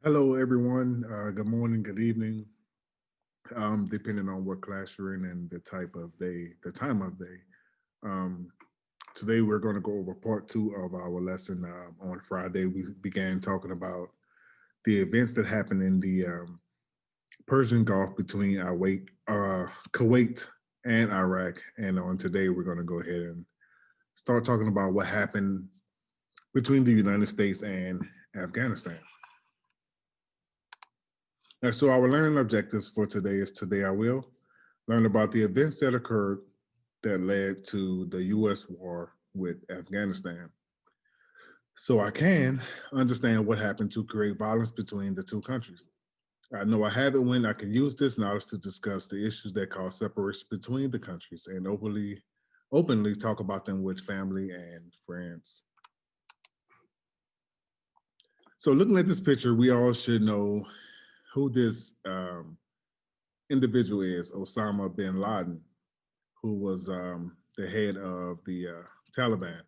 Hello, everyone. Good morning, good evening, depending on what class you're in and the type of day, the time of day. Um, Today, we're going to go over part two of our lesson. On Friday, we began talking about the events that happened in the Persian Gulf between Kuwait and Iraq. And on today, we're going to go ahead and start talking about what happened between the United States and Afghanistan. So our learning objectives for today is today I will learn about the events that occurred that led to the U.S. war with Afghanistan. So I can understand what happened to create violence between the two countries. I know I have it when I can use this knowledge to discuss the issues that cause separation between the countries and openly talk about them with family and friends. So looking at this picture, we all should know who this individual is, Osama bin Laden, who was the head of the Taliban.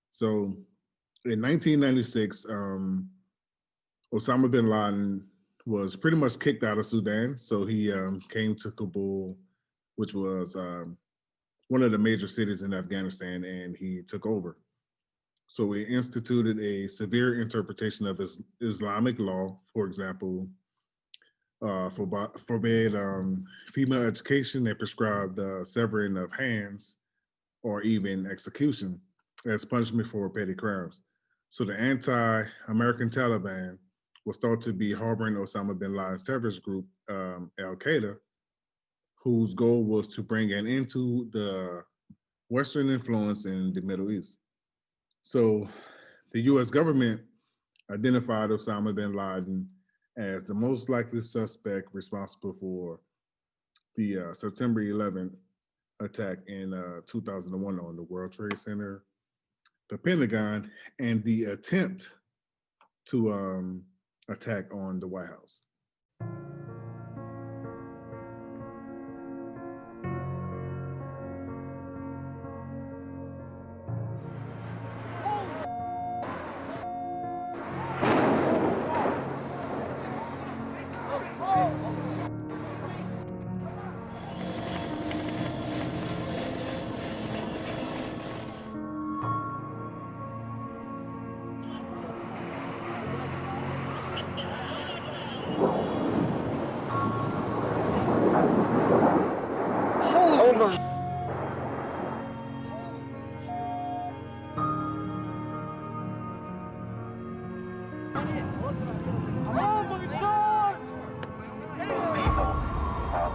So in 1996, Osama bin Laden was pretty much kicked out of Sudan. So he came to Kabul, which was one of the major cities in Afghanistan, and he took over. So he instituted a severe interpretation of Islamic law. For example, forbade female education and prescribed the severing of hands or even execution as punishment for petty crimes. So the anti-American Taliban was thought to be harboring Osama bin Laden's terrorist group, Al Qaeda, whose goal was to bring an end to the Western influence in the Middle East. So the US government identified Osama bin Laden as the most likely suspect responsible for the September 11th attack in 2001 on the World Trade Center, the Pentagon, and the attempt to attack on the White House.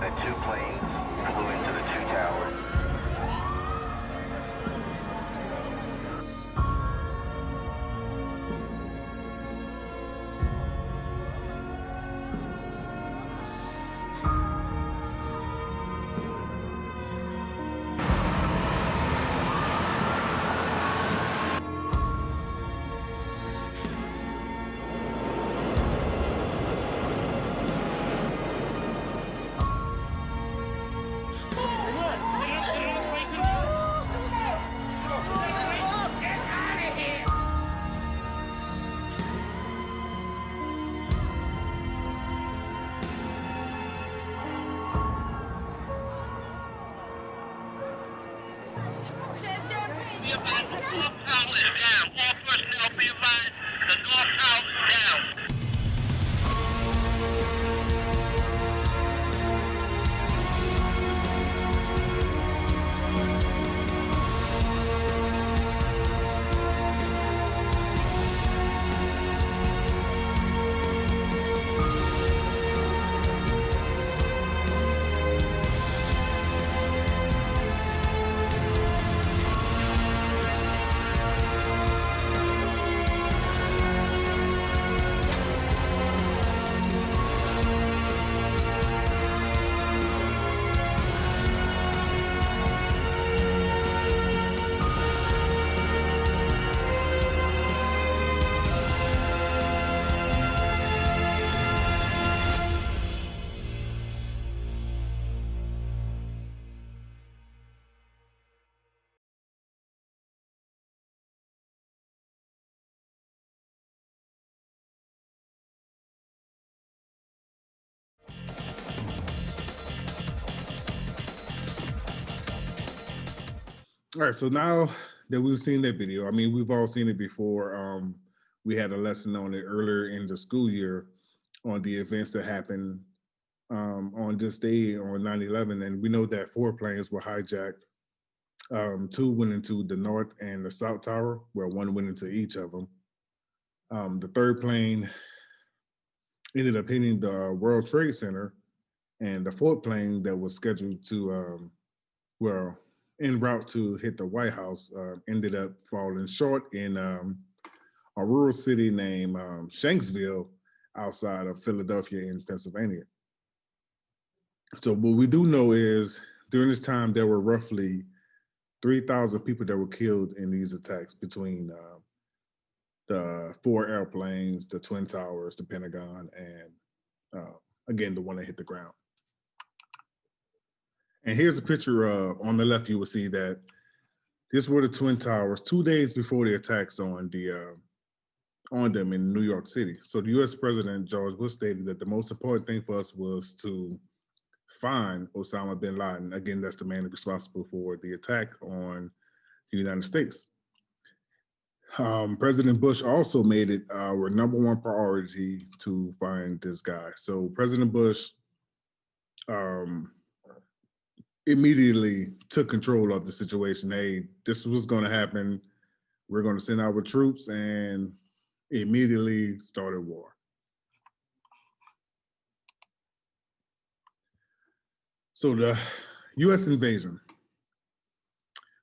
That two planes flew into the two towers. Be advised, the North Tower is down. All personnel be advised, the North Tower is down. All right, so now that we've seen that video, I mean, we've all seen it before. We had a lesson on it earlier in the school year on the events that happened on this day on 9/11, and we know that four planes were hijacked. Two went into the North and the South Tower, where one went into each of them. The third plane ended up hitting the World Trade Center, and the fourth plane that was scheduled to, well, en route to hit the White House, ended up falling short in a rural city named Shanksville outside of Philadelphia in Pennsylvania. So what we do know is during this time, there were roughly 3,000 people that were killed in these attacks between the four airplanes, the Twin Towers, the Pentagon, and again, the one that hit the ground. And here's a picture on the left, you will see that these were the Twin Towers 2 days before the attacks on them in New York City. So the US President George Bush stated that the most important thing for us was to find Osama bin Laden. Again, that's the man responsible for the attack on the United States. President Bush also made it our number one priority to find this guy. So President Bush um, immediately took control of the situation. Hey, this was going to happen. We're going to send our troops, and immediately started war. So the U.S. invasion.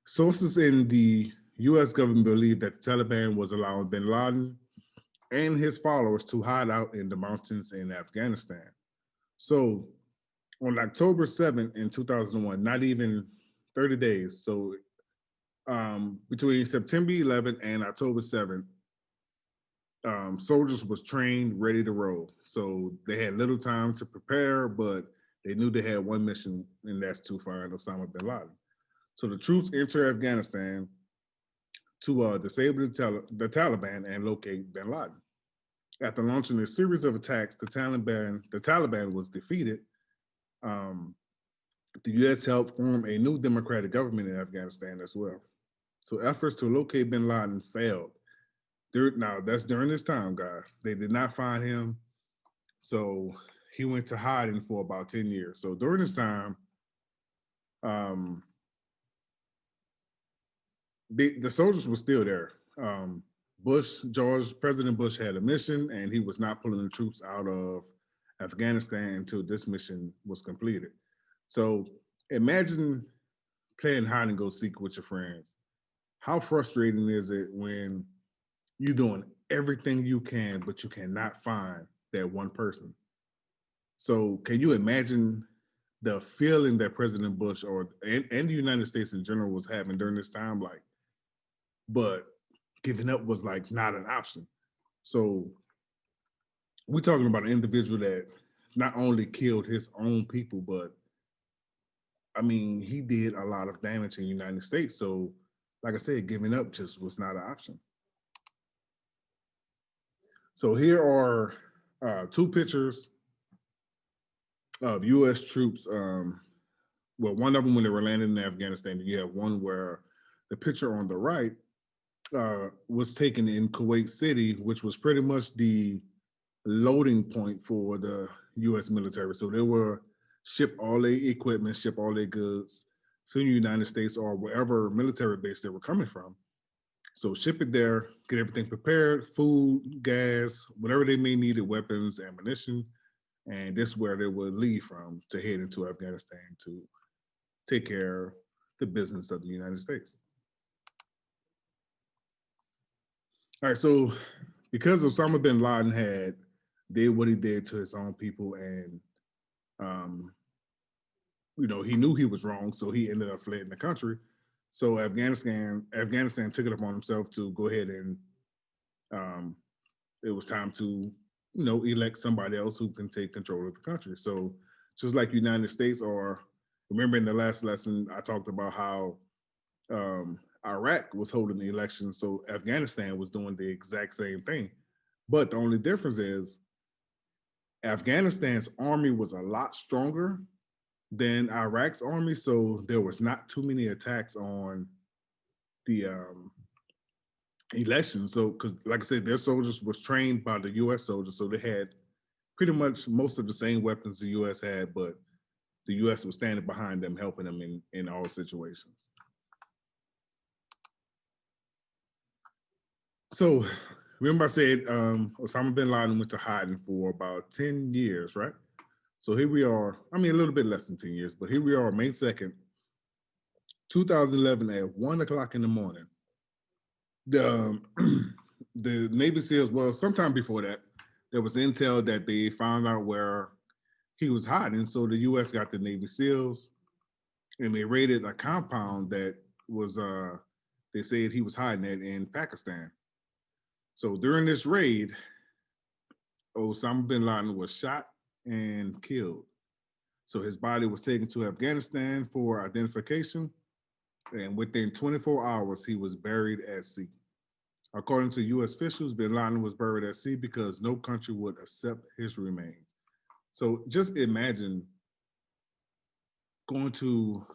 Sources in the U.S. government believe that the Taliban was allowing bin Laden and his followers to hide out in the mountains in Afghanistan. So on October 7th in 2001, not even 30 days, so between September 11th and October 7th, soldiers was trained, ready to roll. So they had little time to prepare, but they knew they had one mission, and that's to find Osama bin Laden. So the troops enter Afghanistan to disable the Taliban and locate bin Laden. After launching a series of attacks, the Taliban was defeated. The U.S. helped form a new democratic government in Afghanistan as well. So efforts to locate bin Laden failed. Now, that's during this time, guys. They did not find him. So he went to hiding for about 10 years. So during this time, the soldiers were still there. President Bush had a mission, and he was not pulling the troops out of Afghanistan until this mission was completed. So imagine playing hide and go seek with your friends. How frustrating is it when you're doing everything you can, but you cannot find that one person? So can you imagine the feeling that President Bush and the United States in general was having during this time? Like, but giving up was like not an option. So we're talking about an individual that not only killed his own people, but I mean, he did a lot of damage in the United States. So, like I said, giving up just was not an option. So here are two pictures of U.S. troops. Well, one of them when they were landing in Afghanistan. You have one where the picture on the right was taken in Kuwait City, which was pretty much the loading point for the U.S. military. So they were ship all their equipment, ship all their goods to the United States or wherever military base they were coming from. So ship it there, get everything prepared, food, gas, whatever they may need, weapons, ammunition, and this is where they would leave from to head into Afghanistan to take care of the business of the United States. All right, so because Osama bin Laden had did what he did to his own people, and he knew he was wrong, so he ended up fleeing the country. So Afghanistan took it upon himself to go ahead and it was time to elect somebody else who can take control of the country. So just like United States, or remember in the last lesson I talked about how Iraq was holding the election, so Afghanistan was doing the exact same thing. But the only difference is Afghanistan's army was a lot stronger than Iraq's army, so there was not too many attacks on election. So, because like I said, their soldiers was trained by the U.S. soldiers, so they had pretty much most of the same weapons the U.S. had, but the U.S. was standing behind them, helping them in all situations. So, remember I said Osama bin Laden went to hiding for about 10 years, right? So here we are. I mean, a little bit less than 10 years, but here we are, May 2nd, 2011 at 1 o'clock in the morning. The the Navy SEALs, well, sometime before that, there was intel that they found out where he was hiding. So the U.S. got the Navy SEALs, and they raided a compound that was, they said he was hiding at in Pakistan. So during this raid, Osama bin Laden was shot and killed. So his body was taken to Afghanistan for identification, and within 24 hours, he was buried at sea. According to U.S. officials, bin Laden was buried at sea because no country would accept his remains. So just imagine going to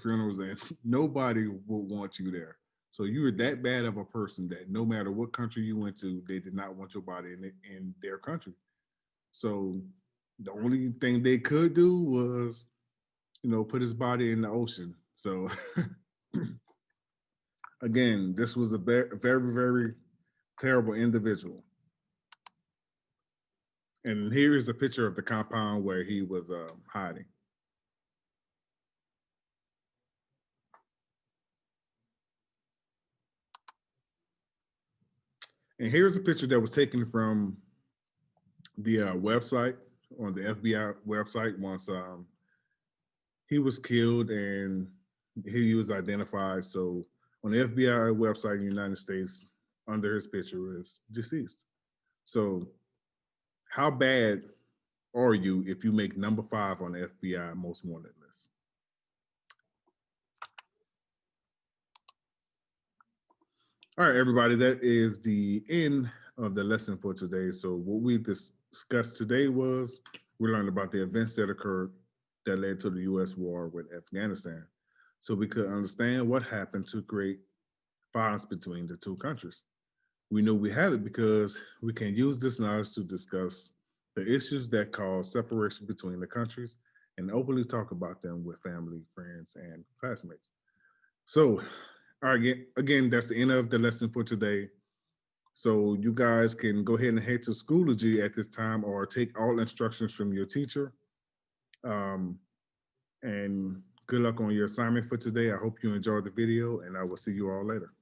funerals and nobody will want you there. So you were that bad of a person that no matter what country you went to, they did not want your body in their country. So the only thing they could do was, put his body in the ocean. So again, this was a very, very, very terrible individual. And here is a picture of the compound where he was hiding. And here's a picture that was taken from the website, on the FBI website, once he was killed and he was identified. So on the FBI website in the United States, under his picture is deceased. So how bad are you if you make number 5 on the FBI most wanted list? All right, everybody, that is the end of the lesson for today. So what we discussed today was we learned about the events that occurred that led to the U.S. war with Afghanistan. So we could understand what happened to create violence between the two countries. We know we have it because we can use this knowledge to discuss the issues that cause separation between the countries and openly talk about them with family, friends, and classmates. So, all right, again, that's the end of the lesson for today. So you guys can go ahead and head to Schoology at this time or take all instructions from your teacher. And good luck on your assignment for today. I hope you enjoyed the video, and I will see you all later.